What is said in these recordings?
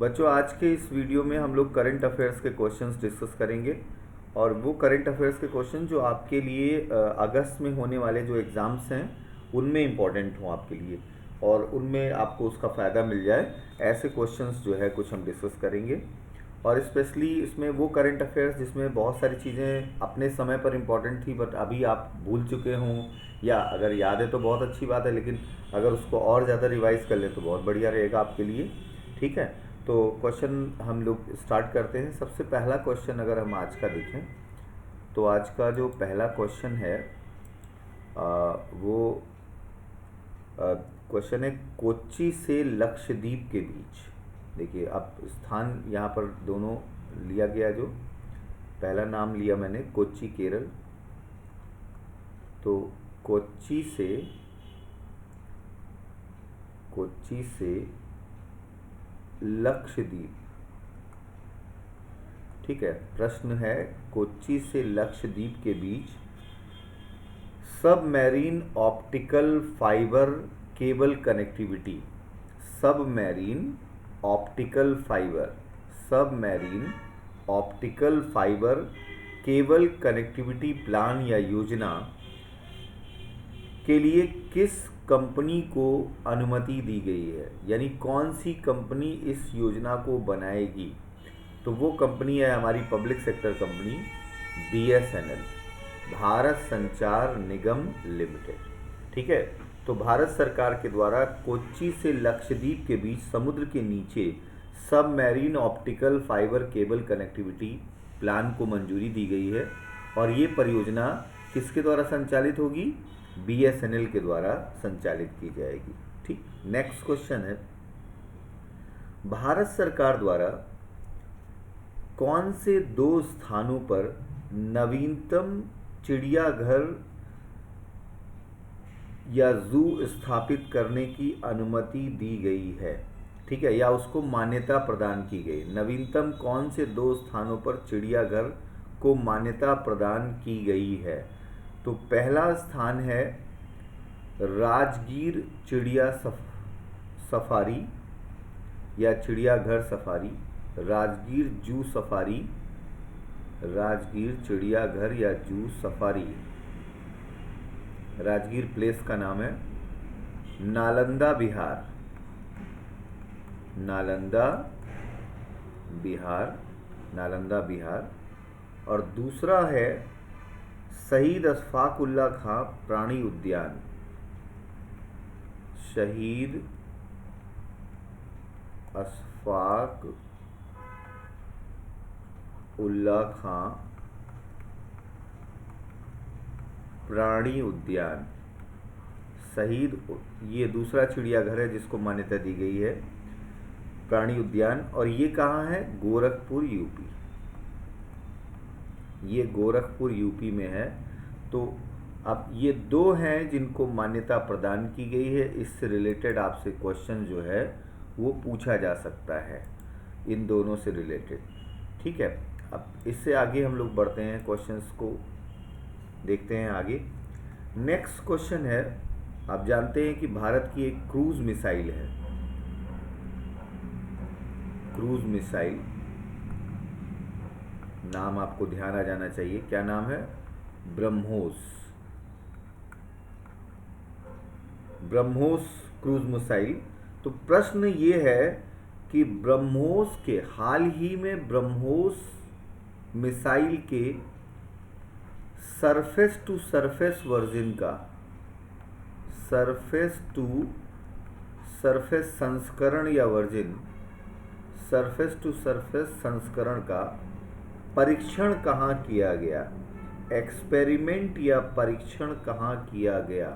बच्चों, आज के इस वीडियो में हम लोग करंट अफेयर्स के क्वेश्चंस डिस्कस करेंगे और वो करंट अफेयर्स के क्वेश्चन जो आपके लिए अगस्त में होने वाले जो एग्ज़ाम्स हैं उनमें इम्पॉर्टेंट हों आपके लिए और उनमें आपको उसका फ़ायदा मिल जाए, ऐसे क्वेश्चंस जो है कुछ हम डिस्कस करेंगे। और स्पेशली इसमें वो करंट अफेयर्स जिसमें बहुत सारी चीज़ें अपने समय पर इम्पॉर्टेंट थी बट अभी आप भूल चुके हों, या अगर याद है तो बहुत अच्छी बात है, लेकिन अगर उसको और ज़्यादा रिवाइज कर लें तो बहुत बढ़िया रहेगा आपके लिए। ठीक है, तो क्वेश्चन हम लोग स्टार्ट करते हैं। सबसे पहला क्वेश्चन अगर हम आज का देखें तो आज का जो पहला क्वेश्चन है वो क्वेश्चन है कोच्चि से लक्षद्वीप के बीच। देखिए, अब स्थान यहाँ पर दोनों लिया गया, जो पहला नाम लिया मैंने कोच्चि केरल, तो कोच्चि से लक्षद्वीप। ठीक है, प्रश्न है कोच्चि से लक्षद्वीप के बीच submarine optical fibre cable connectivity, submarine optical fibre cable connectivity plan या योजना के लिए किस कंपनी को अनुमति दी गई है, यानी कौन सी कंपनी इस योजना को बनाएगी। तो वो कंपनी है हमारी public sector company BSNL, Bharat संचार निगम लिमिटेड। ठीक है, तो भारत सरकार के द्वारा कोच्चि से लक्षद्वीप के बीच समुद्र के नीचे submarine optical fibre cable connectivity plan को मंजूरी दी गई है और ये परियोजना किसके द्वारा संचालित होगी? BSNL के द्वारा संचालित की जाएगी। ठीक, नेक्स्ट क्वेश्चन है, भारत सरकार द्वारा कौन से 2 स्थानों पर नवीनतम चिड़ियाघर या जू स्थापित करने की अनुमति दी गई है? ठीक है, या उसको मान्यता प्रदान की गई। नवीनतम कौन से 2 स्थानों पर चिड़ियाघर को मान्यता प्रदान की गई है? तो पहला स्थान है राजगीर चिड़िया सफारी या चिड़ियाघर safari, Rajgir zoo safari, Rajgir चिड़ियाघर या जू सफारी, राजगीर प्लेस का नाम है। नालंदा बिहार। और दूसरा है शहीद अशफाक उल्ला खां प्राणी उद्यान, शहीद अशफाक उल्ला खां प्राणी उद्यान, ये दूसरा चिड़ियाघर है जिसको मान्यता दी गई है, प्राणी उद्यान। और ये कहाँ है? गोरखपुर यूपी। ये गोरखपुर यूपी में है। तो अब ये 2 हैं जिनको मान्यता प्रदान की गई है। इससे रिलेटेड आपसे क्वेश्चन जो है वो पूछा जा सकता है, इन दोनों से रिलेटेड। ठीक है, अब इससे आगे हम लोग बढ़ते हैं, क्वेश्चंस को देखते हैं आगे। नेक्स्ट क्वेश्चन है, आप जानते हैं कि भारत की एक क्रूज मिसाइल है, क्रूज मिसाइल, नाम आपको ध्यान आ जाना चाहिए, क्या नाम है? BrahMos cruise missile. तो प्रश्न ये है कि हाल ही में ब्रह्मोस मिसाइल के सरफेस टू सरफेस वर्जन का, सरफेस टू सरफेस संस्करण या वर्जन, सरफेस टू सरफेस संस्करण का परीक्षण कहाँ किया गया? एक्सपेरिमेंट या परीक्षण कहाँ किया गया?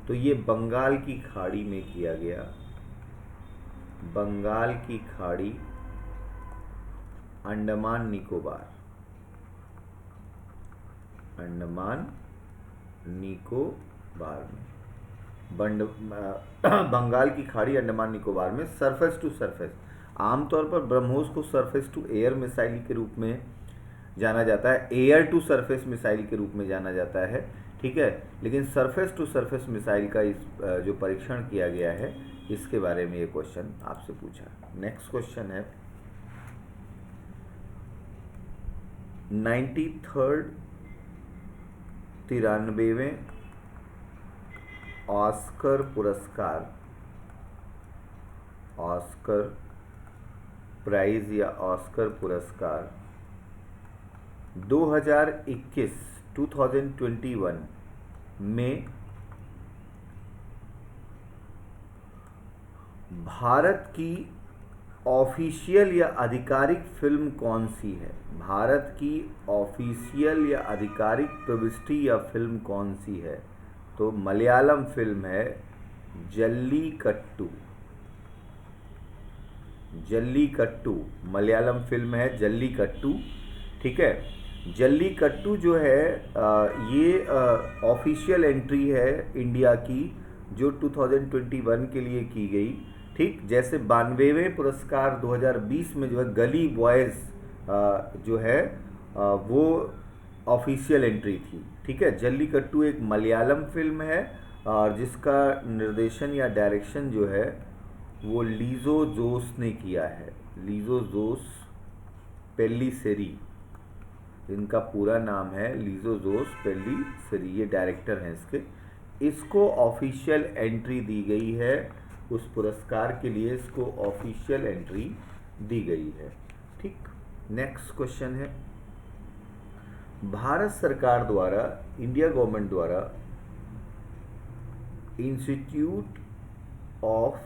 तो ये बंगाल की खाड़ी में किया गया, बंगाल की खाड़ी, अंडमान निकोबार में, बंगाल की खाड़ी अंडमान निकोबार में सरफेस टू सरफेस। आमतौर पर ब्रह्मोस को सरफेस टू एयर मिसाइल के रूप में जाना जाता है, एयर टू सरफेस मिसाइल के रूप में जाना जाता है। ठीक है, लेकिन सरफेस टू सरफेस मिसाइल का इस जो परीक्षण किया गया है इसके बारे में ये क्वेश्चन आपसे पूछा। नेक्स्ट क्वेश्चन है 93rd 93वें ऑस्कर पुरस्कार, ऑस्कर प्राइज या ऑस्कर पुरस्कार 2021 में भारत की ऑफिशियल या आधिकारिक फिल्म कौन सी है? भारत की ऑफिशियल या आधिकारिक प्रविष्टि या फिल्म कौन सी है? तो मलयालम फिल्म है जल्लीकट्टू। जल्लीकट्टू मलयालम फिल्म है जल्लीकट्टू, ठीक है। जल्लीकट्टू जो है ये ऑफिशियल एंट्री है इंडिया की जो 2021 के लिए की गई, ठीक। जैसे 92वें पुरस्कार 2020 में जो है गली बॉयज़ जो है वो ऑफिशियल एंट्री थी, ठीक है। जल्लीकट्टू एक मलयालम फिल्म है और जिसका निर्देशन या डायरेक्शन जो है वो लीजो जोस ने किया है। लीजो जोस पेल्लीसेरी, इनका पूरा नाम है लीजो जोस पेल्लीसेरी, ये डायरेक्टर हैं इसके। इसको ऑफिशियल एंट्री दी गई है, उस पुरस्कार के लिए इसको ऑफिशियल एंट्री दी गई है, ठीक। नेक्स्ट क्वेश्चन है भारत सरकार द्वारा, इंडिया गवर्नमेंट द्वारा institute of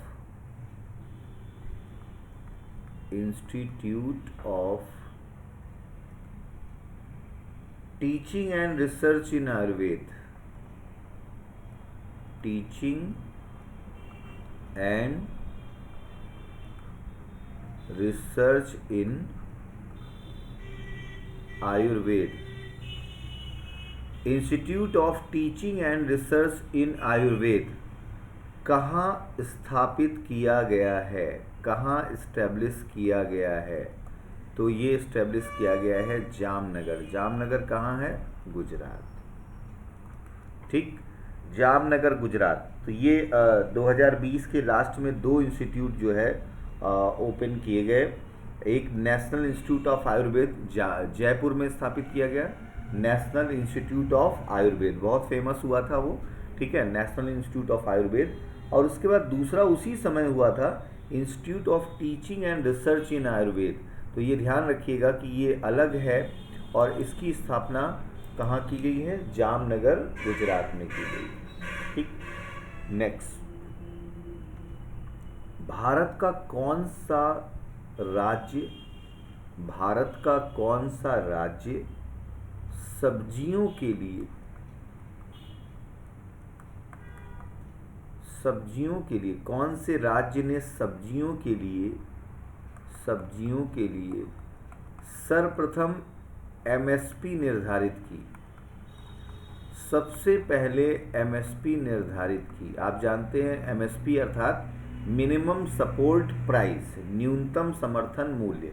teaching and research in Ayurveda, teaching and research in Ayurveda, institute of teaching and research इन आयुर्वेद कहाँ स्थापित किया गया है? कहाँ इस्टेब्लिश किया गया है? तो ये इस्टेब्लिश किया गया है जामनगर। जामनगर कहाँ है? गुजरात, ठीक। जामनगर गुजरात। तो ये 2020 के लास्ट में 2 इंस्टीट्यूट जो है ओपन किए गए। एक national institute of Ayurveda Jaipur में स्थापित किया गया, नेशनल इंस्टीट्यूट ऑफ आयुर्वेद, बहुत फेमस हुआ था वो, ठीक है, नेशनल इंस्टीट्यूट ऑफ आयुर्वेद। और उसके बाद दूसरा उसी समय हुआ था institute of teaching and research इन आयुर्वेद। तो ये ध्यान रखिएगा कि ये अलग है और इसकी स्थापना कहाँ की गई है? जामनगर गुजरात में की गई, ठीक। नेक्स्ट, भारत का कौन सा राज्य सब्जियों के लिए कौन से राज्य ने सब्जियों के लिए सर्वप्रथम एमएसपी निर्धारित की? सबसे पहले एमएसपी निर्धारित की, आप जानते हैं एमएसपी अर्थात मिनिमम सपोर्ट प्राइस, न्यूनतम समर्थन मूल्य।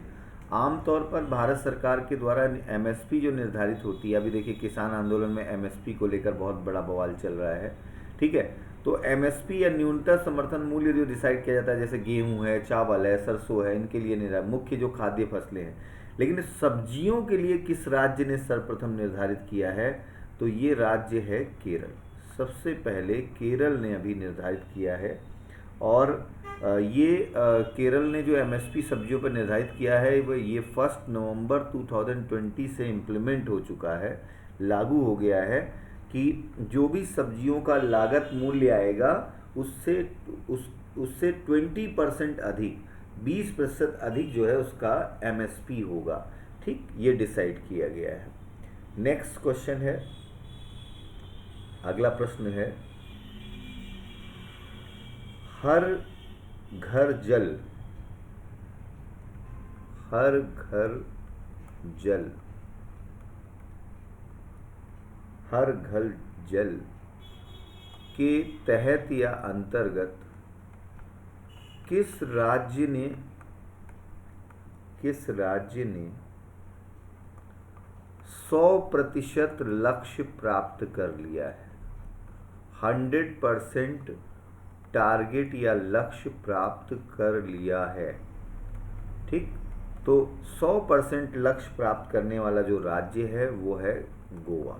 आमतौर पर भारत सरकार के द्वारा एमएसपी जो निर्धारित होती है, अभी देखिए किसान आंदोलन में एमएसपी को लेकर बहुत बड़ा बवाल चल रहा है, ठीक है। तो एमएसपी या न्यूनतम समर्थन मूल्य जो डिसाइड किया जाता है, जैसे गेहूं है, चावल है, सरसों है, इनके लिए मुख्य जो खाद्य फसलें हैं। लेकिन सब्जियों के लिए किस राज्य ने सर्वप्रथम निर्धारित किया है? तो ये राज्य है केरल। सबसे पहले केरल ने अभी निर्धारित किया है और ये केरल ने जो एमएसपी सब्जियों पर निर्धारित किया है वो ये 1 नवंबर 2020 से इम्प्लीमेंट हो चुका है, लागू हो गया है कि जो भी सब्जियों का लागत मूल्य आएगा उससे 20% अधिक, 20% अधिक जो है उसका एमएसपी होगा, ठीक। ये डिसाइड किया गया है। नेक्स्ट क्वेश्चन है, अगला प्रश्न है, हर घर जल के तहत या अंतर्गत किस राज्य ने 100% लक्ष्य प्राप्त कर लिया है? 100% टारगेट या लक्ष्य प्राप्त कर लिया है। ठीक, तो 100% लक्ष्य प्राप्त करने वाला जो राज्य है वो है गोवा।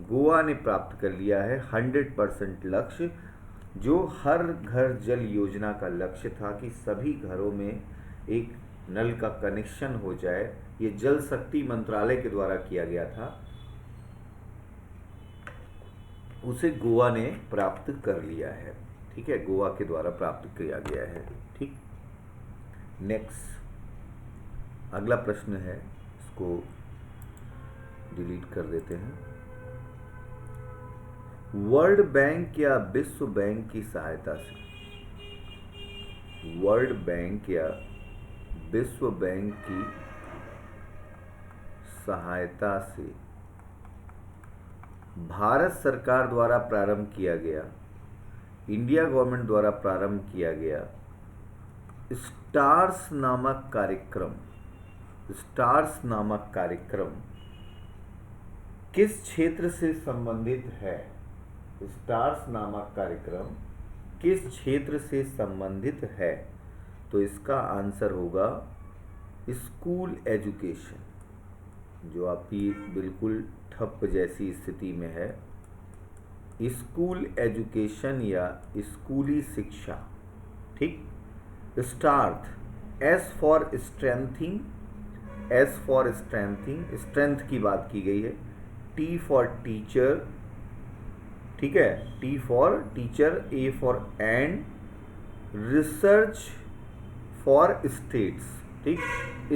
गोवा ने प्राप्त कर लिया है 100% लक्ष्य, जो हर घर जल योजना का लक्ष्य था कि सभी घरों में एक नल का कनेक्शन हो जाए। ये जल शक्ति मंत्रालय के द्वारा किया गया था, उसे गोवा ने प्राप्त कर लिया है। ठीक है, गोवा के द्वारा प्राप्त किया गया है। ठीक, नेक्स्ट अगला प्रश्न है, इसको डिलीट कर देते हैं। वर्ल्ड बैंक या विश्व बैंक की सहायता से, वर्ल्ड बैंक या विश्व बैंक की सहायता से भारत सरकार द्वारा प्रारंभ किया गया, इंडिया गवर्नमेंट द्वारा प्रारंभ किया गया स्टार्स नामक कार्यक्रम, स्टार्स नामक कार्यक्रम किस क्षेत्र से संबंधित है? स्टार्स नामक कार्यक्रम किस क्षेत्र से संबंधित है? तो इसका आंसर होगा स्कूल एजुकेशन, जो आपकी बिल्कुल ठप जैसी स्थिति में है। स्कूल एजुकेशन या स्कूली शिक्षा। ठीक, start, S for strengthening, S for strengthening, strength की बात की गई है। टी फॉर टीचर, ठीक है, T for teacher, A for and, research for states. ठीक,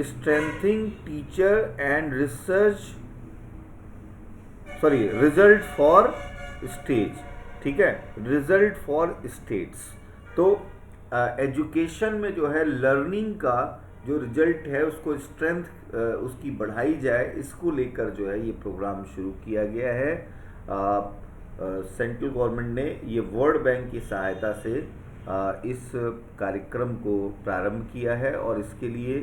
strengthening teacher and research, sorry, result for stage. ठीक है, रिजल्ट फॉर स्टेट्स। तो एजुकेशन में जो है लर्निंग का जो रिजल्ट है उसको स्ट्रेंथ उसकी बढ़ाई जाए, इसको लेकर जो है ये प्रोग्राम शुरू किया गया है। सेंट्रल गवर्नमेंट ने ये वर्ल्ड बैंक की सहायता से इस कार्यक्रम को प्रारंभ किया है, और इसके लिए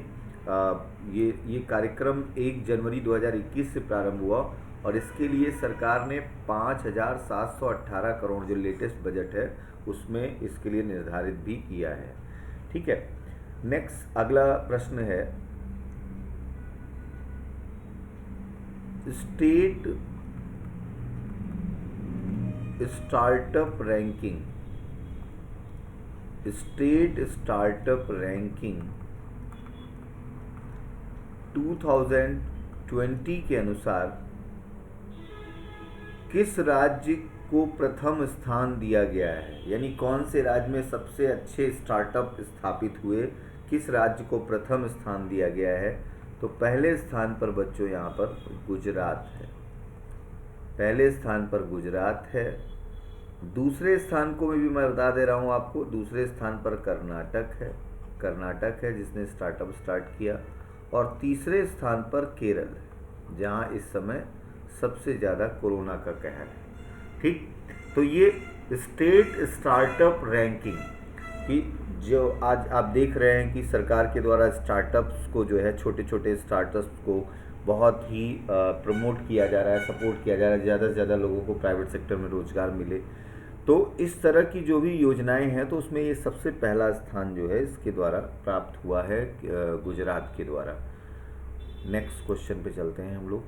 ये कार्यक्रम 1 जनवरी 2021 से प्रारंभ हुआ, और इसके लिए सरकार ने 5,718 करोड़ जो लेटेस्ट बजट है उसमें इसके लिए निर्धारित भी किया है। ठीक है, नेक्स्ट अगला प्रश्न है, state startup ranking, state startup ranking 2020 के अनुसार किस राज्य को प्रथम स्थान दिया गया है? यानी कौन से राज्य में सबसे अच्छे स्टार्टअप स्थापित हुए, किस राज्य को प्रथम स्थान दिया गया है? तो पहले स्थान पर बच्चों यहाँ पर गुजरात है, पहले स्थान पर गुजरात है। दूसरे स्थान को भी मैं बता दे रहा हूँ आपको, दूसरे स्थान पर कर्नाटक है, कर्नाटक है जिसने स्टार्टअप स्टार्ट किया, और तीसरे स्थान पर केरल है जहाँ इस समय सबसे ज़्यादा कोरोना का कहर है। ठीक, तो ये स्टेट स्टार्टअप रैंकिंग की जो आज आप देख रहे हैं कि सरकार के द्वारा स्टार्टअप्स को जो है, छोटे छोटे स्टार्टअप्स को बहुत ही प्रमोट किया जा रहा है, सपोर्ट किया जा रहा है, ज़्यादा से ज़्यादा लोगों को प्राइवेट सेक्टर में रोजगार मिले। तो इस तरह की जो भी योजनाएं हैं, तो उसमें ये सबसे पहला स्थान जो है इसके द्वारा प्राप्त हुआ है गुजरात के द्वारा। नेक्स्ट क्वेश्चन पे चलते हैं हम लोग।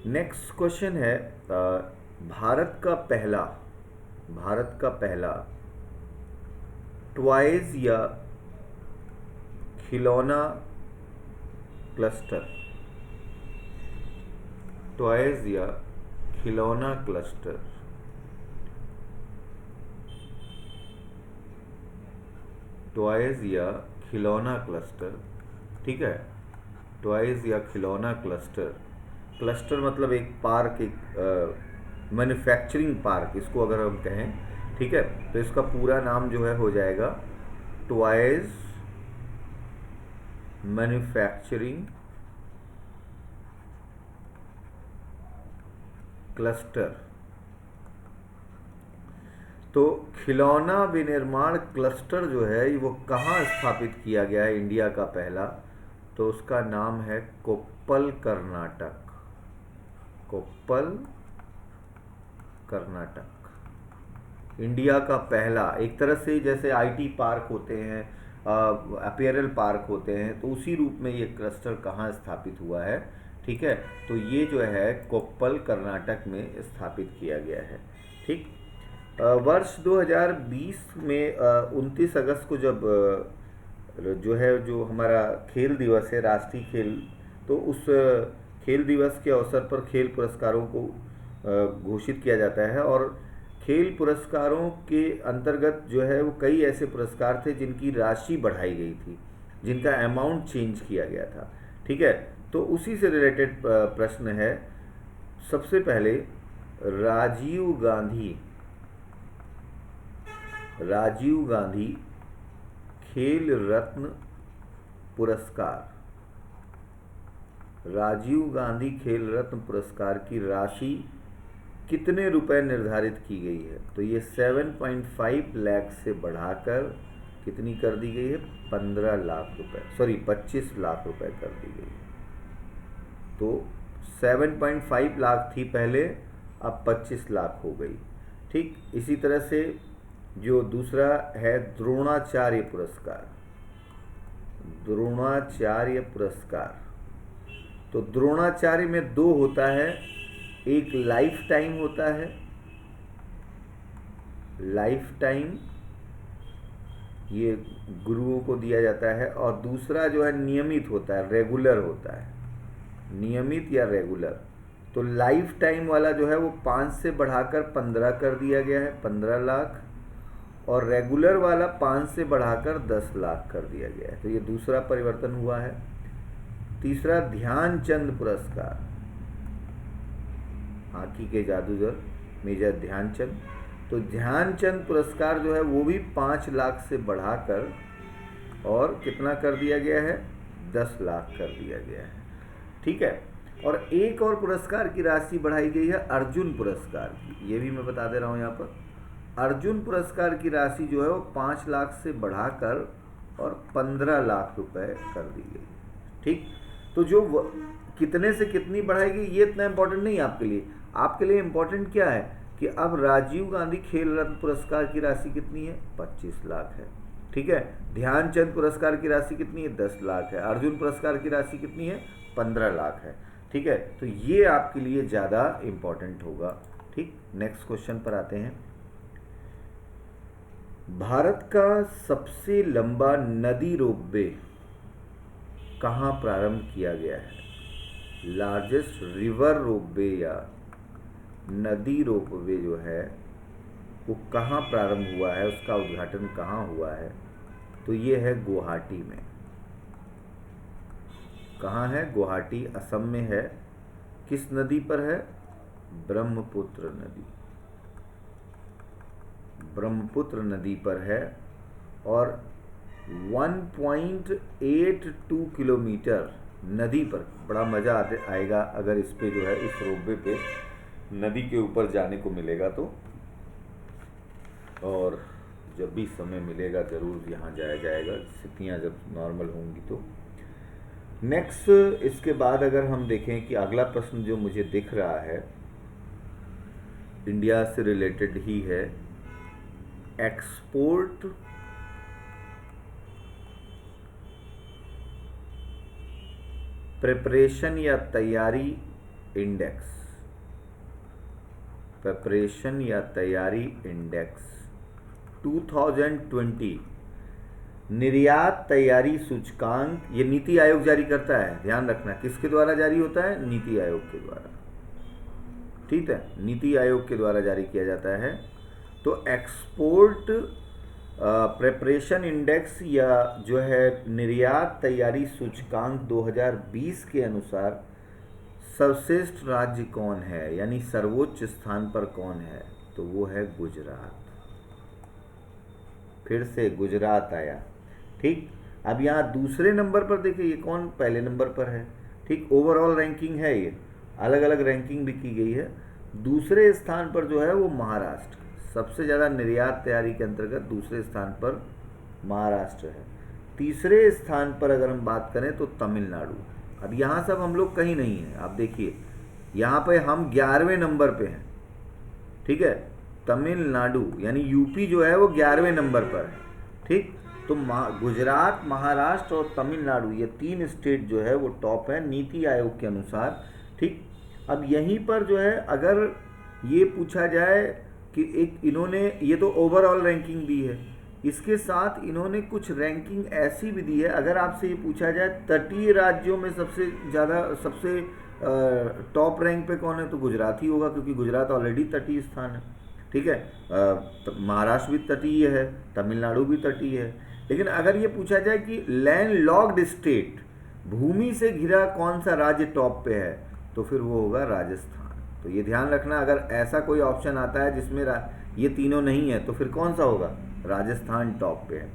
नेक्स्ट क्वेश्चन है, भारत का पहला टॉयज या खिलौना क्लस्टर, टॉयज या खिलौना क्लस्टर टॉयज या खिलौना क्लस्टर। ठीक है, टॉयज या खिलौना क्लस्टर, क्लस्टर मतलब एक पार्क, एक मैन्युफैक्चरिंग पार्क इसको अगर हम कहें। ठीक है, तो इसका पूरा नाम जो है हो जाएगा टॉयज मैन्युफैक्चरिंग क्लस्टर। तो खिलौना विनिर्माण क्लस्टर जो है वो कहाँ स्थापित किया गया है इंडिया का पहला? तो उसका नाम है कोप्पल, कर्नाटक, कोप्पल कर्नाटक। इंडिया का पहला, एक तरह से जैसे आईटी पार्क होते हैं, अपीयरल पार्क होते हैं, तो उसी रूप में ये क्लस्टर कहाँ स्थापित हुआ है। ठीक है, तो ये जो है कोप्पल कर्नाटक में स्थापित किया गया है। ठीक, वर्ष 2020 में 29 अगस्त को जब जो हमारा खेल दिवस है, राष्ट्रीय खेल, तो उस खेल दिवस के अवसर पर खेल पुरस्कारों को घोषित किया जाता है। और खेल पुरस्कारों के अंतर्गत जो है वो कई ऐसे पुरस्कार थे जिनकी राशि बढ़ाई गई थी, जिनका अमाउंट चेंज किया गया था। ठीक है, तो उसी से रिलेटेड प्रश्न है। सबसे पहले राजीव गांधी खेल रत्न पुरस्कार, राजीव गांधी खेल रत्न पुरस्कार की राशि कितने रुपए निर्धारित की गई है? तो ये 7.5 लाख से बढ़ाकर कितनी कर दी गई है? 15 लाख रुपए, सॉरी 25 लाख रुपए कर दी गई है। तो 7.5 लाख थी पहले, अब 25 लाख हो गई। ठीक, इसी तरह से जो दूसरा है द्रोणाचार्य पुरस्कार, द्रोणाचार्य पुरस्कार, तो द्रोणाचार्य में दो होता है, एक लाइफ टाइम होता है, लाइफ टाइम ये गुरुओं को दिया जाता है, और दूसरा जो है नियमित होता है, रेगुलर होता है, नियमित या रेगुलर। तो लाइफ टाइम वाला जो है वो 5 से बढ़ाकर 15 कर दिया गया है, 15 लाख, और रेगुलर वाला 5 से बढ़ाकर 10 लाख कर दिया गया है। तो ये दूसरा परिवर्तन हुआ है। तीसरा ध्यानचंद पुरस्कार, हॉकी के जादूगर मेजर ध्यानचंद, तो ध्यानचंद पुरस्कार जो है वो भी 5 लाख से बढ़ाकर और कितना कर दिया गया है? 10 लाख कर दिया गया है। ठीक है, और एक और पुरस्कार की राशि बढ़ाई गई है, अर्जुन पुरस्कार की, ये भी मैं बता दे रहा हूँ यहाँ पर। अर्जुन पुरस्कार की राशि जो है वो 5 लाख से बढ़ाकर और 15 लाख रुपए कर दी गई। ठीक, तो जो कितने से कितनी बढ़ाई गई ये इतना इम्पोर्टेंट नहीं है आपके लिए। आपके लिए इम्पोर्टेंट क्या है कि अब राजीव गांधी खेल रत्न पुरस्कार की राशि कितनी है? 25 लाख है। ठीक है, ध्यानचंद पुरस्कार की राशि कितनी है? 10 लाख है। अर्जुन पुरस्कार की राशि कितनी है? 15 लाख है। ठीक है, तो ये आपके लिए ज़्यादा इम्पोर्टेंट होगा। ठीक, नेक्स्ट क्वेश्चन पर आते हैं। भारत का सबसे लंबा नदी रोपवे कहाँ प्रारंभ किया गया है? लार्जेस्ट रिवर रोपवे या नदी रोपवे जो है वो कहाँ प्रारंभ हुआ है, उसका उद्घाटन कहाँ हुआ है? तो ये है गुवाहाटी में। कहाँ है? गुवाहाटी, असम में है। किस नदी पर है? ब्रह्मपुत्र नदी, ब्रह्मपुत्र नदी पर है। और 1.82 किलोमीटर नदी पर, बड़ा मज़ा आएगा अगर इस पे जो है इस रोपवे पे नदी के ऊपर जाने को मिलेगा तो, और जब भी समय मिलेगा ज़रूर यहाँ जाया जाएगा, स्थितियाँ जब नॉर्मल होंगी तो। नेक्स्ट, इसके बाद अगर हम देखें कि अगला प्रश्न जो मुझे दिख रहा है इंडिया से रिलेटेड ही है, एक्सपोर्ट प्रिपरेशन या तैयारी इंडेक्स, प्रिपरेशन या तैयारी इंडेक्स 2020 निर्यात तैयारी सूचकांक, ये नीति आयोग जारी करता है। ध्यान रखना, किसके द्वारा जारी होता है? नीति आयोग के द्वारा। ठीक है, नीति आयोग के द्वारा जारी किया जाता है। तो एक्सपोर्ट प्रिपरेशन इंडेक्स या जो है निर्यात तैयारी सूचकांक 2020 के अनुसार सर्वश्रेष्ठ राज्य कौन है, यानी सर्वोच्च स्थान पर कौन है? तो वो है गुजरात। फिर से गुजरात आया। ठीक, अब यहाँ दूसरे नंबर पर देखिए ये कौन पहले नंबर पर है। ठीक, ओवरऑल रैंकिंग है, ये अलग अलग रैंकिंग भी की गई है। दूसरे स्थान पर जो है वो महाराष्ट्र, सबसे ज़्यादा निर्यात तैयारी के अंतर्गत दूसरे स्थान पर महाराष्ट्र है। तीसरे स्थान पर अगर हम बात करें तो तमिलनाडु। अब यहाँ सब हम लोग कहीं नहीं हैं। आप देखिए यहाँ पे हम 11वें नंबर पे हैं। ठीक है, तमिलनाडु यानी यूपी जो है वो 11वें नंबर पर है। ठीक, तो गुजरात, महाराष्ट्र और तमिलनाडु ये 3 स्टेट जो है वो टॉप है नीति आयोग के अनुसार। ठीक, अब यहीं पर जो है अगर ये पूछा जाए कि एक इन्होंने ये तो ओवरऑल रैंकिंग दी है, इसके साथ इन्होंने कुछ रैंकिंग ऐसी भी दी है। अगर आपसे ये पूछा जाए तटीय राज्यों में सबसे ज़्यादा सबसे टॉप रैंक पे कौन है, तो गुजरात ही होगा, क्योंकि गुजरात ऑलरेडी तटीय स्थान है। ठीक है, महाराष्ट्र भी तटीय है, तमिलनाडु भी तटीय है। लेकिन अगर ये पूछा जाए कि लैंड लॉक्ड स्टेट, भूमि से घिरा कौन सा राज्य टॉप पे है, तो फिर वो होगा राजस्थान। तो ये ध्यान रखना, अगर ऐसा कोई ऑप्शन आता है जिसमें ये तीनों नहीं है, तो फिर कौन सा होगा, राजस्थान टॉप पे है।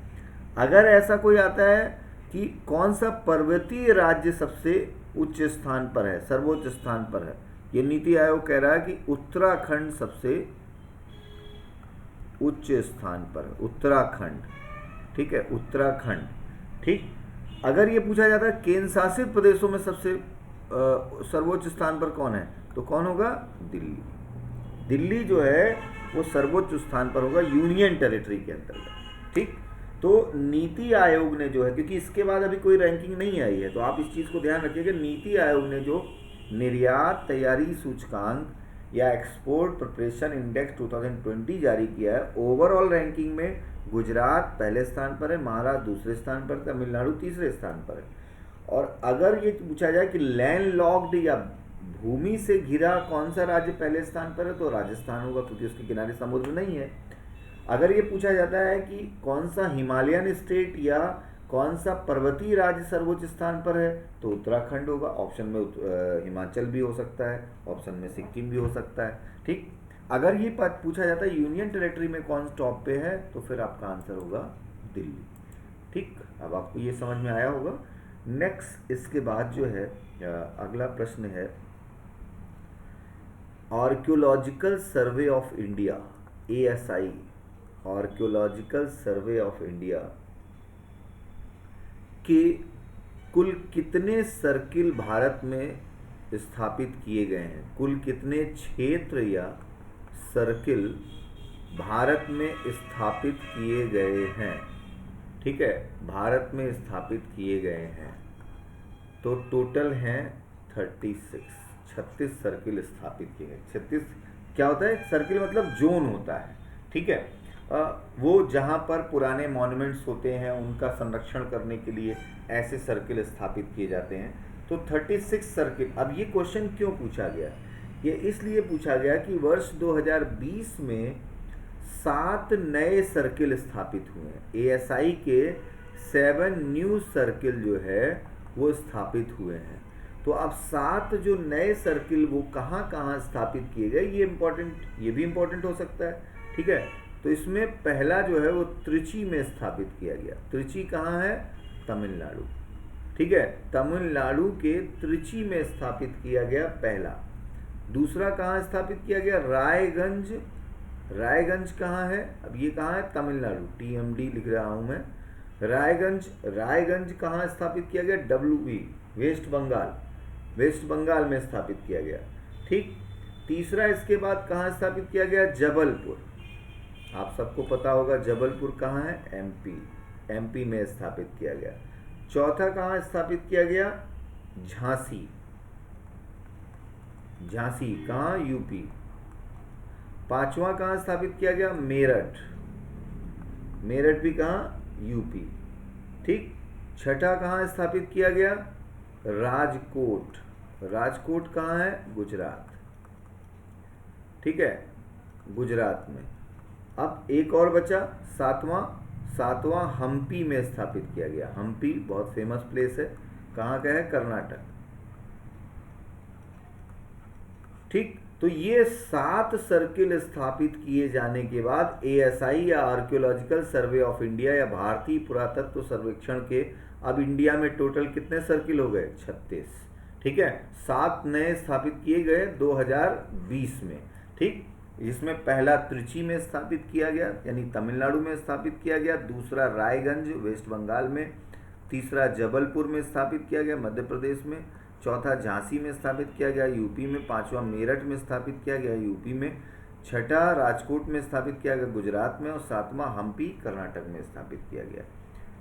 अगर ऐसा कोई आता है कि कौन सा पर्वतीय राज्य सबसे उच्च स्थान पर है, सर्वोच्च स्थान पर है, ये नीति आयोग कह रहा है कि उत्तराखंड सबसे उच्च स्थान पर है, उत्तराखंड। ठीक है, उत्तराखंड। ठीक, अगर ये पूछा जाता है केंद्र शासित प्रदेशों में सबसे सर्वोच्च स्थान पर कौन है, तो कौन होगा, दिल्ली। दिल्ली जो है वो सर्वोच्च स्थान पर होगा यूनियन टेरिटरी के अंतर्गत। ठीक, तो नीति आयोग ने जो है, क्योंकि इसके बाद अभी कोई रैंकिंग नहीं आई है, तो आप इस चीज़ को ध्यान रखिएगा, नीति आयोग ने जो निर्यात तैयारी सूचकांक या एक्सपोर्ट प्रिपरेशन इंडेक्स 2020 जारी किया है, ओवरऑल रैंकिंग में गुजरात पहले स्थान पर है, महाराष्ट्र दूसरे स्थान पर, तमिलनाडु तीसरे स्थान पर है। और अगर ये पूछा जाए कि लैंड लॉक्ड या भूमि से घिरा कौन सा राज्य पहले स्थान पर है, तो राजस्थान होगा, क्योंकि उसके किनारे समुद्र नहीं है। अगर ये पूछा जाता है कि कौन सा हिमालयन स्टेट या कौन सा पर्वतीय राज्य सर्वोच्च स्थान पर है, तो उत्तराखंड होगा। ऑप्शन में हिमाचल भी हो सकता है, ऑप्शन में सिक्किम भी हो सकता है। ठीक, अगर ये पूछा जाता है यूनियन टेरिटरी में कौन टॉप पे है, तो फिर आपका आंसर होगा दिल्ली। ठीक, अब आपको ये समझ में आया होगा। नेक्स्ट इसके बाद जो है अगला प्रश्न है archaeological survey of India, ASI, archaeological survey of India के कुल कितने सर्किल भारत में स्थापित किए गए हैं, कुल कितने क्षेत्र या सर्किल भारत में स्थापित किए गए हैं। ठीक है, भारत में स्थापित किए गए हैं, तो टोटल हैं 36 सर्किल स्थापित किए गए। 36 क्या होता है, सर्किल मतलब जोन होता है। ठीक है, वो जहाँ पर पुराने मॉन्यूमेंट्स होते हैं उनका संरक्षण करने के लिए ऐसे सर्किल स्थापित किए जाते हैं। तो 36 सर्किल। अब ये क्वेश्चन क्यों पूछा गया, ये इसलिए पूछा गया कि वर्ष 2020 में 7 नए सर्किल स्थापित हुए हैं। ASI के 7 न्यू सर्किल जो है वो स्थापित हुए हैं। तो अब 7 जो नए सर्किल वो कहाँ कहाँ स्थापित किए गए, ये भी इम्पोर्टेंट हो सकता है। ठीक है, तो इसमें पहला जो है वो त्रिची में स्थापित किया गया। त्रिची कहाँ है, तमिलनाडु। ठीक है, तमिलनाडु के त्रिची में स्थापित किया गया पहला। दूसरा कहाँ स्थापित किया गया, रायगंज। रायगंज कहाँ है, अब ये कहाँ है, तमिलनाडु, TMD लिख रहा हूँ मैं। रायगंज कहाँ स्थापित किया गया, WB, west Bengal. West Bengal में स्थापित किया गया। ठीक, तीसरा इसके बाद कहाँ स्थापित किया गया, जबलपुर। आप सबको पता होगा जबलपुर कहाँ है, MP में स्थापित किया गया। चौथा कहाँ स्थापित किया गया, झांसी। झांसी कहाँ, UP। पांचवा कहाँ स्थापित किया गया, मेरठ। मेरठ भी कहाँ, UP। ठीक, छठा कहाँ स्थापित किया गया, राजकोट। राजकोट कहाँ है, गुजरात। ठीक है, गुजरात में। अब एक और बचा सातवां हम्पी में स्थापित किया गया। हम्पी बहुत फेमस प्लेस है, कहाँ का है, कर्नाटक। ठीक, तो ये 7 सर्किल स्थापित किए जाने के बाद ASI या आर्कियोलॉजिकल सर्वे ऑफ इंडिया या भारतीय पुरातत्व सर्वेक्षण के अब इंडिया में टोटल कितने सर्किल हो गए, 36। ठीक है, 7 नए स्थापित किए गए 2020 में। ठीक, इसमें पहला त्रिची में स्थापित किया गया यानी तमिलनाडु में स्थापित किया गया, दूसरा रायगंज वेस्ट बंगाल में, तीसरा जबलपुर में स्थापित किया गया मध्य प्रदेश में, चौथा झांसी में स्थापित किया गया UP में, पांचवा मेरठ में स्थापित किया गया UP में, छठा राजकोट में स्थापित किया गया गुजरात में, और सातवां हम्पी कर्नाटक में स्थापित किया गया।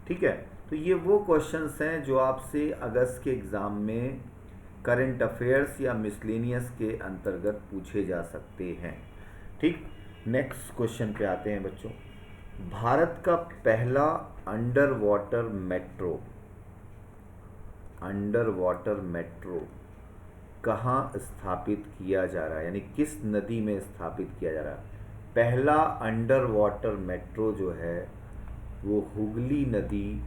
ठीक है, तो ये वो क्वेश्चंस हैं जो आपसे अगस्त के एग्ज़ाम में करंट अफेयर्स या मिसलेनियस के अंतर्गत पूछे जा सकते हैं। ठीक, नेक्स्ट क्वेश्चन पे आते हैं बच्चों। भारत का पहला अंडर वाटर मेट्रो कहाँ स्थापित किया जा रहा है, यानी किस नदी में स्थापित किया जा रहा है? पहला अंडर वाटर मेट्रो जो है वो हुगली नदी,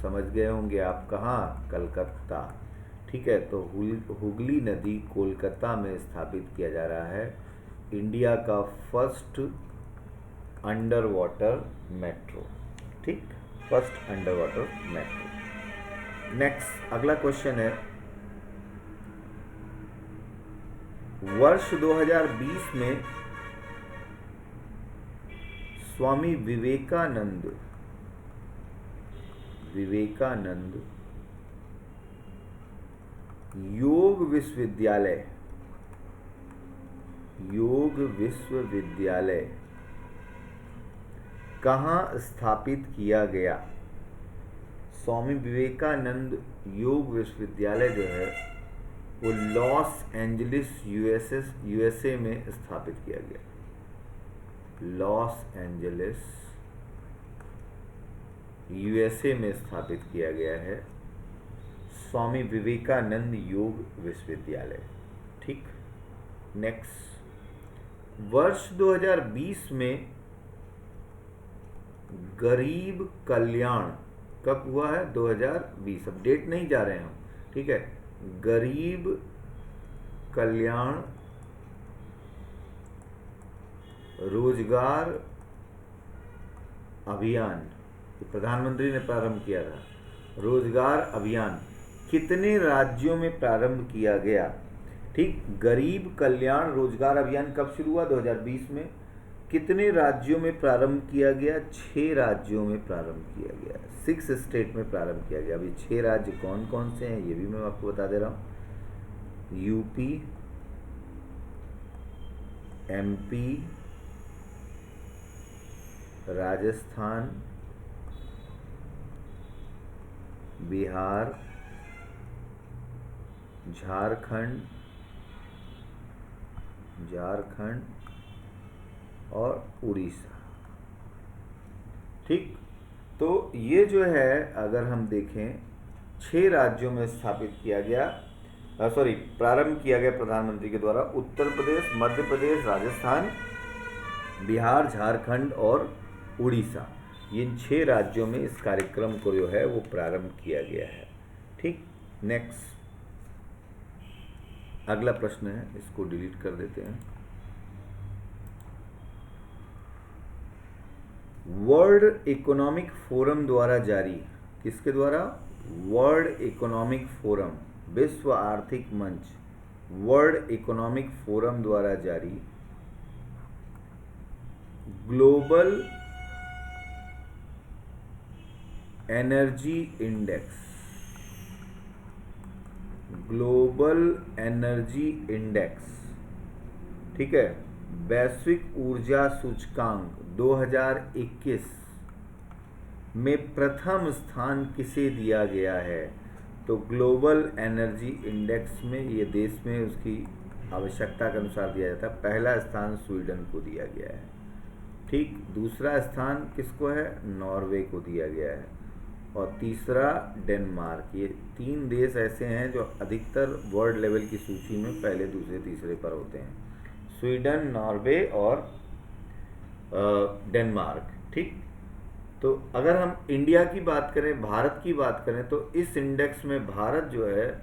समझ गए होंगे आप, कहाँ? कलकत्ता। ठीक है, तो हुगली नदी कोलकाता में स्थापित किया जा रहा है इंडिया का फर्स्ट अंडर वाटर मेट्रो। ठीक, first under water metro. Next अगला क्वेश्चन है, वर्ष 2020 में स्वामी विवेकानंद योग विश्वविद्यालय कहाँ स्थापित किया गया? स्वामी विवेकानंद योग विश्वविद्यालय जो है वो लॉस एंजलिस यूएसए में स्थापित किया गया। लॉस एंजलिस यूएसए में स्थापित किया गया है स्वामी विवेकानंद योग विश्वविद्यालय। ठीक, नेक्स्ट, वर्ष 2020 में गरीब कल्याण कब हुआ है? 2020, अब डेट नहीं जा रहे हैं हम। ठीक है, गरीब कल्याण रोजगार अभियान, प्रधानमंत्री ने प्रारंभ किया था। रोजगार अभियान कितने राज्यों में प्रारंभ किया गया? ठीक, गरीब कल्याण रोजगार अभियान कब शुरू हुआ? 2020 में। कितने राज्यों में प्रारंभ किया गया? 6 राज्यों में प्रारंभ किया गया, 6 स्टेट में प्रारंभ किया गया। अभी 6 राज्य कौन कौन से हैं ये भी मैं आपको बता दे रहा हूँ। यूपी, एमपी, राजस्थान, बिहार, झारखंड और उड़ीसा। ठीक, तो ये जो है अगर हम देखें 6 राज्यों में स्थापित किया गया, प्रारंभ किया गया प्रधानमंत्री के द्वारा। उत्तर प्रदेश, मध्य प्रदेश, राजस्थान, बिहार, झारखंड और उड़ीसा, इन 6 राज्यों में इस कार्यक्रम को जो है वो प्रारंभ किया गया है। ठीक, नेक्स्ट अगला प्रश्न है, इसको डिलीट कर देते हैं। वर्ल्ड इकोनॉमिक फोरम द्वारा जारी, किसके द्वारा? वर्ल्ड इकोनॉमिक फोरम, विश्व आर्थिक मंच, वर्ल्ड इकोनॉमिक फोरम द्वारा जारी ग्लोबल एनर्जी इंडेक्स, ठीक है, वैश्विक ऊर्जा सूचकांक 2021 में प्रथम स्थान किसे दिया गया है? तो ग्लोबल एनर्जी इंडेक्स में ये देश में उसकी आवश्यकता के अनुसार दिया जाता है। पहला स्थान स्वीडन को दिया गया है। ठीक, दूसरा स्थान किसको है? नॉर्वे को दिया गया है, और तीसरा डेनमार्क। ये 3 देश ऐसे हैं जो अधिकतर वर्ल्ड लेवल की सूची में पहले, दूसरे, तीसरे पर होते हैं। स्वीडन, नॉर्वे और डेनमार्क। ठीक, तो अगर हम इंडिया की बात करें, भारत की बात करें, तो इस इंडेक्स में भारत जो है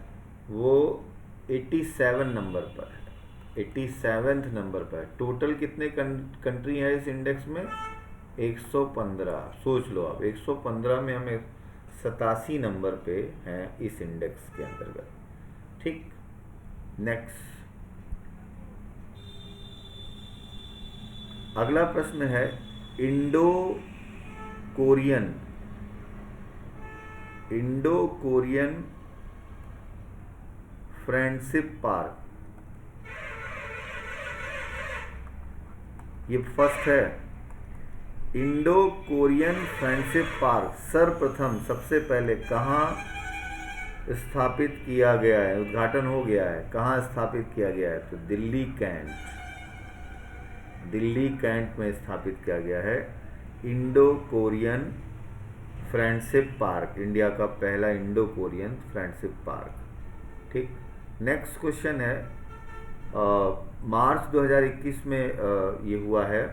वो 87 नंबर पर है, 87वें नंबर पर। टोटल कितने कंट्री है इस इंडेक्स में? 115। सोच लो आप, 115 में हमें 87 नंबर पे हैं इस इंडेक्स के अंतर्गत। ठीक, नेक्स्ट अगला प्रश्न है, इंडो कोरियन फ्रेंडशिप पार्क ये फर्स्ट है। इंडो कोरियन फ्रेंडशिप पार्क सर्वप्रथम सबसे पहले कहाँ स्थापित किया गया है, उद्घाटन हो गया है, कहाँ स्थापित किया गया है? तो दिल्ली कैंट में स्थापित किया गया है Indo Korean friendship park, India का पहला इंडो कोरियन फ्रेंडशिप पार्क। ठीक, नेक्स्ट क्वेश्चन है, मार्च 2021 में ये हुआ है,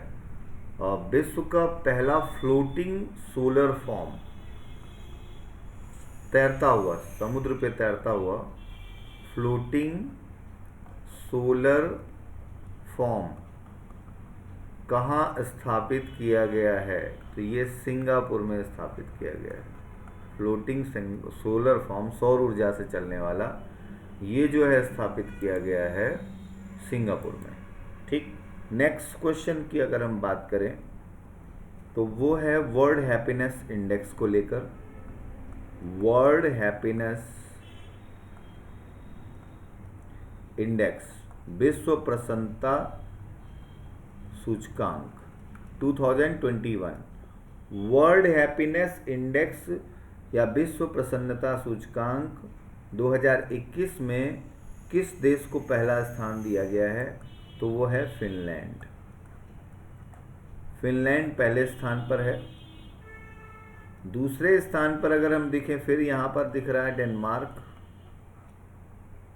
विश्व का पहला फ्लोटिंग सोलर फॉर्म, तैरता हुआ, समुद्र पे तैरता हुआ फ्लोटिंग सोलर फॉर्म कहाँ स्थापित किया गया है? तो ये सिंगापुर में स्थापित किया गया है। फ्लोटिंग सोलर फॉर्म, सौर ऊर्जा से चलने वाला, ये जो है स्थापित किया गया है सिंगापुर में। ठीक, नेक्स्ट क्वेश्चन की अगर हम बात करें तो वो है वर्ल्ड हैप्पीनेस इंडेक्स को लेकर। वर्ल्ड हैप्पीनेस इंडेक्स, विश्व प्रसन्नता सूचकांक 2021, वर्ल्ड हैप्पीनेस इंडेक्स या विश्व प्रसन्नता सूचकांक 2021 में किस देश को पहला स्थान दिया गया है? तो वो है फिनलैंड। फिनलैंड पहले स्थान पर है। दूसरे स्थान पर अगर हम देखें, फिर यहाँ पर दिख रहा है डेनमार्क,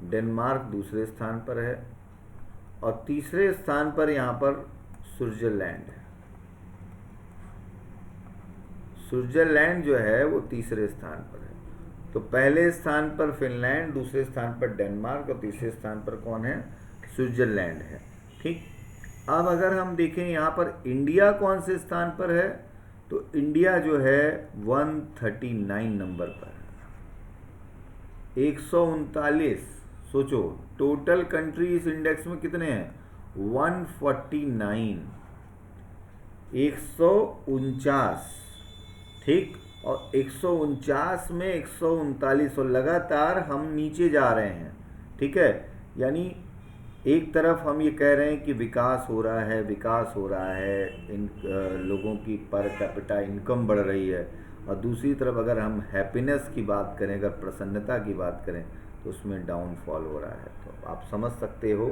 डेनमार्क दूसरे स्थान पर है। और तीसरे स्थान पर यहाँ पर स्विट्जरलैंड है। स्विट्जरलैंड जो है वो तीसरे स्थान पर है। तो पहले स्थान पर फिनलैंड, दूसरे स्थान पर डेनमार्क और तीसरे स्थान पर कौन है? स्विट्जरलैंड है। ठीक, अब अगर हम देखें यहाँ पर इंडिया कौन से स्थान पर है, तो इंडिया जो है 139 नंबर पर है। 139, सोचो टोटल कंट्री इस इंडेक्स में कितने हैं? 149, 149। ठीक, और 149 में 139 और लगातार हम नीचे जा रहे हैं। ठीक है, यानी एक तरफ हम ये कह रहे हैं कि विकास हो रहा है, विकास हो रहा है, इन लोगों की पर कैपिटा इनकम बढ़ रही है, और दूसरी तरफ अगर हम हैप्पीनेस की बात करें, अगर प्रसन्नता की बात करें, तो उसमें डाउनफॉल हो रहा है। तो आप समझ सकते हो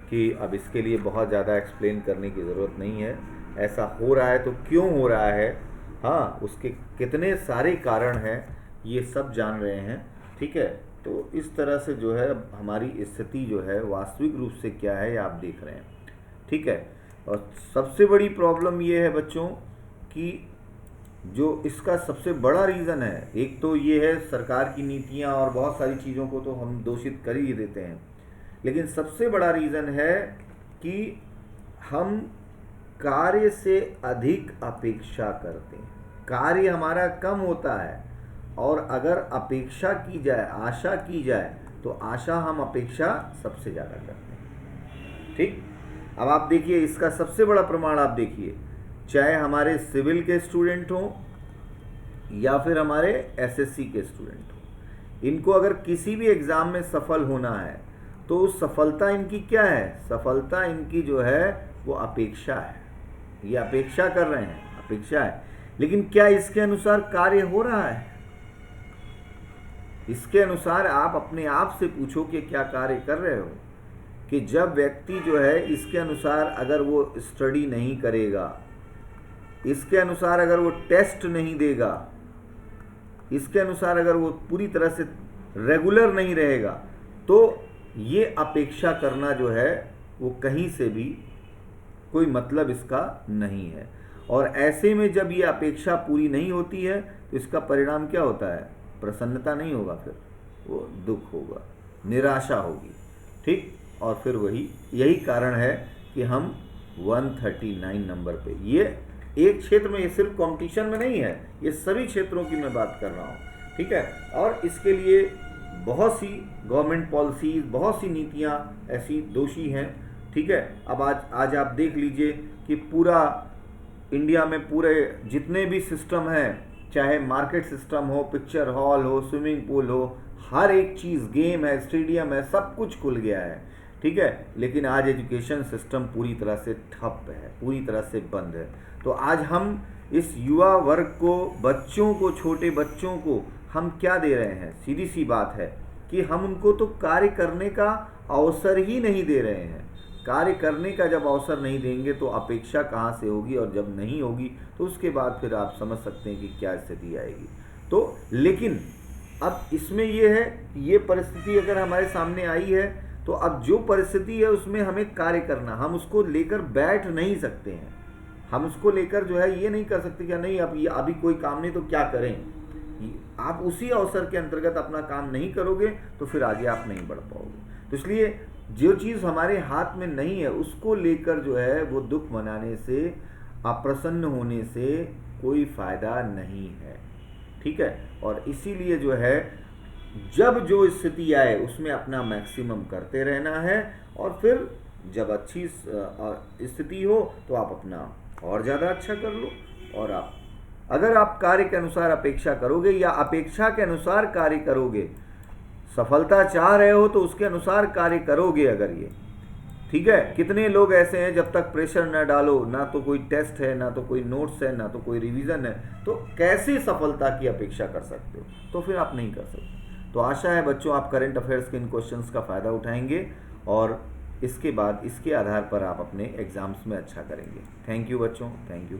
कि अब इसके लिए बहुत ज़्यादा एक्सप्लेन करने की ज़रूरत नहीं है। ऐसा हो रहा है तो क्यों हो रहा है, हाँ, उसके कितने सारे कारण हैं, ये सब जान रहे हैं। ठीक है, तो इस तरह से जो है हमारी स्थिति जो है वास्तविक रूप से क्या है, ये आप देख रहे हैं। ठीक है, और सबसे बड़ी प्रॉब्लम ये है बच्चों कि जो इसका सबसे बड़ा रीज़न है, एक तो ये है सरकार की नीतियाँ और बहुत सारी चीज़ों को तो हम दोषित कर ही देते हैं, लेकिन सबसे बड़ा रीज़न है कि हम कार्य से अधिक अपेक्षा करते हैं। कार्य हमारा कम होता है, और अगर अपेक्षा की जाए, आशा की जाए, तो आशा हम अपेक्षा सबसे ज़्यादा करते हैं। ठीक, अब आप देखिए इसका सबसे बड़ा प्रमाण आप देखिए, चाहे हमारे सिविल के स्टूडेंट हों या फिर हमारे एसएससी के स्टूडेंट हों, इनको अगर किसी भी एग्ज़ाम में सफल होना है तो उस सफलता इनकी क्या है? सफलता इनकी जो है वो अपेक्षा है। ये अपेक्षा कर रहे हैं, अपेक्षा है, लेकिन क्या इसके अनुसार कार्य हो रहा है? इसके अनुसार आप अपने आप से पूछो कि क्या कार्य कर रहे हो? कि जब व्यक्ति जो है इसके अनुसार अगर वो स्टडी नहीं करेगा, इसके अनुसार अगर वो टेस्ट नहीं देगा, इसके अनुसार अगर वो पूरी तरह से रेगुलर नहीं रहेगा, तो ये अपेक्षा करना जो है वो कहीं से भी कोई मतलब इसका नहीं है। और ऐसे में जब ये अपेक्षा पूरी नहीं होती है तो इसका परिणाम क्या होता है? प्रसन्नता नहीं होगा, फिर वो दुख होगा, निराशा होगी। ठीक, और फिर यही कारण है कि हम 139 नंबर पे, ये एक क्षेत्र में, ये सिर्फ कंपटीशन में नहीं है, ये सभी क्षेत्रों की मैं बात कर रहा हूँ। ठीक है, और इसके लिए बहुत सी गवर्नमेंट पॉलिसीज, बहुत सी नीतियाँ ऐसी दोषी हैं। ठीक है, अब आज आप देख लीजिए कि पूरा इंडिया में पूरे जितने भी सिस्टम हैं, चाहे मार्केट सिस्टम हो, पिक्चर हॉल हो, स्विमिंग पूल हो, हर एक चीज़, गेम है, स्टेडियम है, सब कुछ खुल गया है। ठीक है। लेकिन आज एजुकेशन सिस्टम पूरी तरह से ठप है, पूरी तरह से बंद है। तो आज हम इस युवा वर्ग को, बच्चों को, छोटे बच्चों को हम क्या दे रहे हैं? सीधी सी बात है कि हम उनको तो कार्य करने का अवसर ही नहीं दे रहे हैं। कार्य करने का जब अवसर नहीं देंगे तो अपेक्षा कहाँ से होगी, और जब नहीं होगी तो उसके बाद फिर आप समझ सकते हैं कि क्या स्थिति आएगी। तो लेकिन अब इसमें ये है, ये परिस्थिति अगर हमारे सामने आई है तो अब जो परिस्थिति है उसमें हमें कार्य करना, हम उसको लेकर बैठ नहीं सकते हैं। हम उसको लेकर जो है ये नहीं कर सकते कि नहीं अब ये अभी कोई काम नहीं तो क्या करें। आप उसी अवसर के अंतर्गत अपना काम नहीं करोगे तो फिर आगे आप नहीं बढ़ पाओगे। तो इसलिए जो चीज़ हमारे हाथ में नहीं है उसको लेकर जो है वो दुख मनाने से, अप्रसन्न होने से कोई फायदा नहीं है, ठीक है। और इसीलिए जो है जब जो स्थिति आए उसमें अपना मैक्सिमम करते रहना है, और फिर जब अच्छी स्थिति हो तो आप अपना और ज़्यादा अच्छा कर लो। और आप अगर आप कार्य के अनुसार अपेक्षा करोगे या अपेक्षा के अनुसार कार्य करोगे, सफलता चाह रहे हो तो उसके अनुसार कार्य करोगे अगर ये, ठीक है। कितने लोग ऐसे हैं जब तक प्रेशर न डालो, ना तो कोई टेस्ट है, ना तो कोई नोट्स है, ना तो कोई रिवीजन है, तो कैसे सफलता की अपेक्षा कर सकते हो? तो फिर आप नहीं कर सकते। तो आशा है बच्चों आप करंट अफेयर्स के इन क्वेश्चंस का फ़ायदा उठाएंगे और इसके बाद इसके आधार पर आप अपने एग्ज़ाम्स में अच्छा करेंगे। थैंक यू बच्चों, थैंक यू।